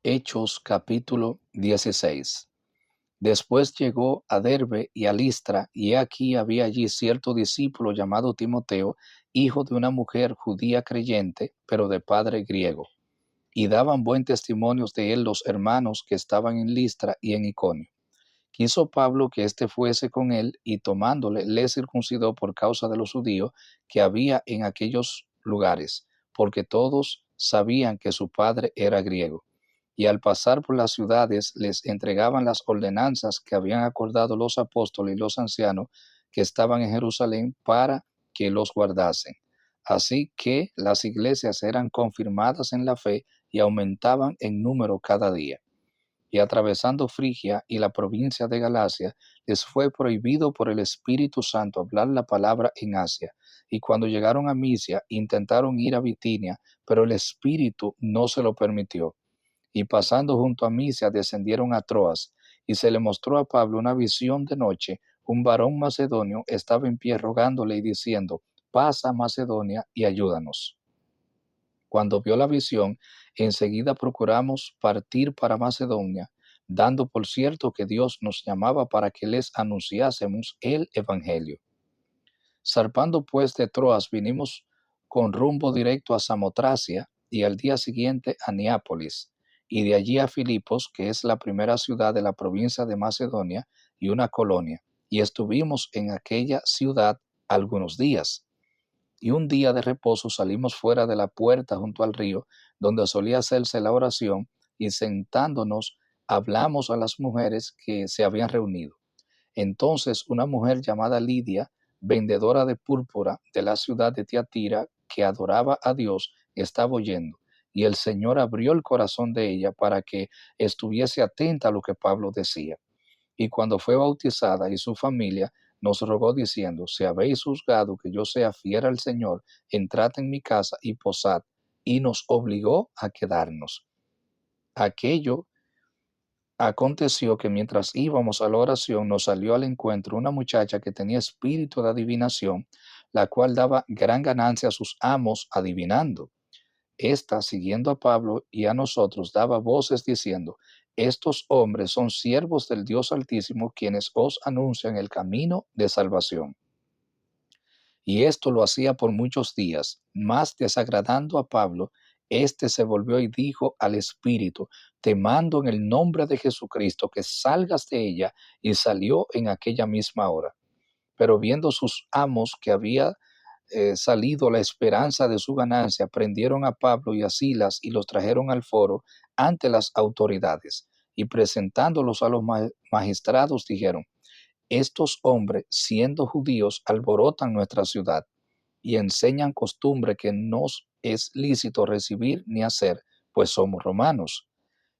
Hechos capítulo 16. Después llegó a Derbe y a Listra, y he aquí había allí cierto discípulo llamado Timoteo, hijo de una mujer judía creyente, pero de padre griego. Y daban buen testimonio de él los hermanos que estaban en Listra y en Iconio. Quiso Pablo que éste fuese con él, y tomándole, le circuncidó por causa de los judíos que había en aquellos lugares, porque todos sabían que su padre era griego. Y al pasar por las ciudades les entregaban las ordenanzas que habían acordado los apóstoles y los ancianos que estaban en Jerusalén para que los guardasen. Así que las iglesias eran confirmadas en la fe y aumentaban en número cada día. Y atravesando Frigia y la provincia de Galacia, les fue prohibido por el Espíritu Santo hablar la palabra en Asia. Y cuando llegaron a Misia, intentaron ir a Bitinia, pero el Espíritu no se lo permitió. Y pasando junto a Misia, descendieron a Troas, y se le mostró a Pablo una visión de noche. Un varón macedonio estaba en pie rogándole y diciendo: pasa a Macedonia y ayúdanos. Cuando vio la visión, enseguida procuramos partir para Macedonia, dando por cierto que Dios nos llamaba para que les anunciásemos el Evangelio. Zarpando pues de Troas, vinimos con rumbo directo a Samotracia y al día siguiente a Neápolis, y de allí a Filipos, que es la primera ciudad de la provincia de Macedonia y una colonia, y estuvimos en aquella ciudad algunos días. Y un día de reposo salimos fuera de la puerta junto al río, donde solía hacerse la oración, y sentándonos hablamos a las mujeres que se habían reunido. Entonces una mujer llamada Lidia, vendedora de púrpura de la ciudad de Tiatira, que adoraba a Dios, estaba oyendo, y el Señor abrió el corazón de ella para que estuviese atenta a lo que Pablo decía. Y cuando fue bautizada y su familia, nos rogó diciendo: si habéis juzgado que yo sea fiel al Señor, entrad en mi casa y posad. Y nos obligó a quedarnos. Aquello aconteció que mientras íbamos a la oración, nos salió al encuentro una muchacha que tenía espíritu de adivinación, la cual daba gran ganancia a sus amos adivinando. Esta, siguiendo a Pablo y a nosotros, daba voces diciendo: estos hombres son siervos del Dios Altísimo, quienes os anuncian el camino de salvación. Y esto lo hacía por muchos días, mas desagradando a Pablo, éste se volvió y dijo al espíritu: te mando en el nombre de Jesucristo que salgas de ella, y salió en aquella misma hora. Pero viendo sus amos que había salido la esperanza de su ganancia, prendieron a Pablo y a Silas y los trajeron al foro ante las autoridades, y presentándolos a los magistrados dijeron: estos hombres, siendo judíos, alborotan nuestra ciudad y enseñan costumbre que nos es lícito recibir ni hacer, pues somos romanos.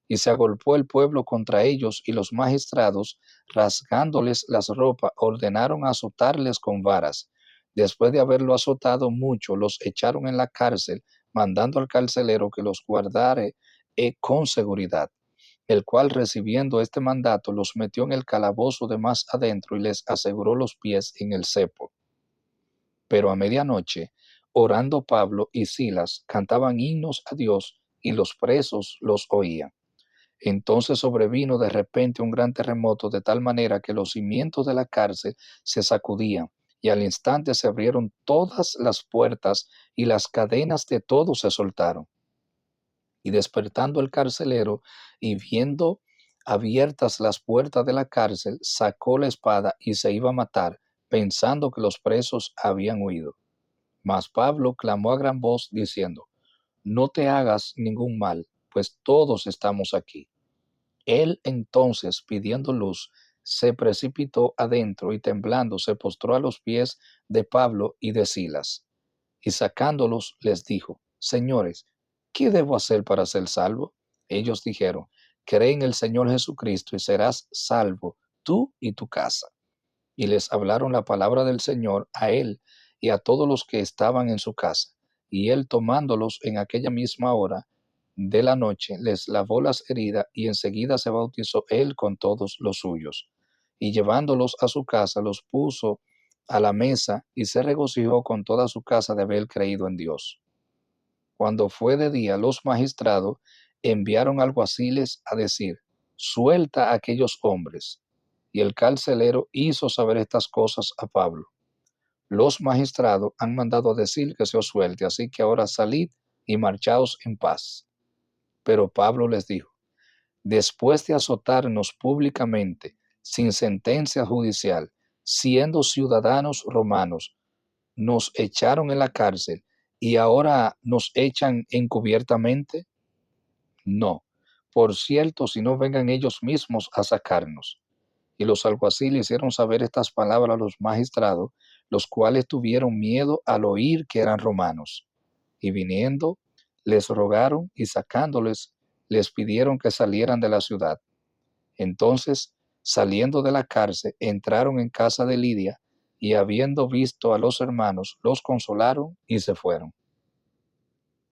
Y se agolpó el pueblo contra ellos, y los magistrados, rasgándoles las ropas, ordenaron azotarles con varas. Después de haberlo azotado mucho, los echaron en la cárcel, mandando al carcelero que los guardare con seguridad, el cual, recibiendo este mandato, los metió en el calabozo de más adentro y les aseguró los pies en el cepo. Pero a medianoche, orando Pablo y Silas, cantaban himnos a Dios, y los presos los oían. Entonces sobrevino de repente un gran terremoto, de tal manera que los cimientos de la cárcel se sacudían, y al instante se abrieron todas las puertas, y las cadenas de todos se soltaron. Y despertando el carcelero, y viendo abiertas las puertas de la cárcel, sacó la espada y se iba a matar, pensando que los presos habían huido. Mas Pablo clamó a gran voz, diciendo: no te hagas ningún mal, pues todos estamos aquí. Él entonces, pidiendo luz, se precipitó adentro, y temblando se postró a los pies de Pablo y de Silas. Y sacándolos les dijo: señores, ¿qué debo hacer para ser salvo? Ellos dijeron: cree en el Señor Jesucristo y serás salvo tú y tu casa. Y les hablaron la palabra del Señor a él y a todos los que estaban en su casa. Y él, tomándolos en aquella misma hora de la noche, les lavó las heridas, y enseguida se bautizó él con todos los suyos. Y llevándolos a su casa, los puso a la mesa, y se regocijó con toda su casa de haber creído en Dios. Cuando fue de día, los magistrados enviaron alguaciles a decir: suelta a aquellos hombres. Y el carcelero hizo saber estas cosas a Pablo. Los magistrados han mandado a decir que se os suelte, así que ahora salid y marchaos en paz. Pero Pablo les dijo: después de azotarnos públicamente, sin sentencia judicial, siendo ciudadanos romanos, nos echaron en la cárcel y ahora nos echan encubiertamente. No, por cierto, si no vengan ellos mismos a sacarnos. Y los alguaciles hicieron saber estas palabras a los magistrados, los cuales tuvieron miedo al oír que eran romanos. Y viniendo, les rogaron y sacándoles, les pidieron que salieran de la ciudad. Entonces, saliendo de la cárcel, entraron en casa de Lidia y habiendo visto a los hermanos, los consolaron y se fueron.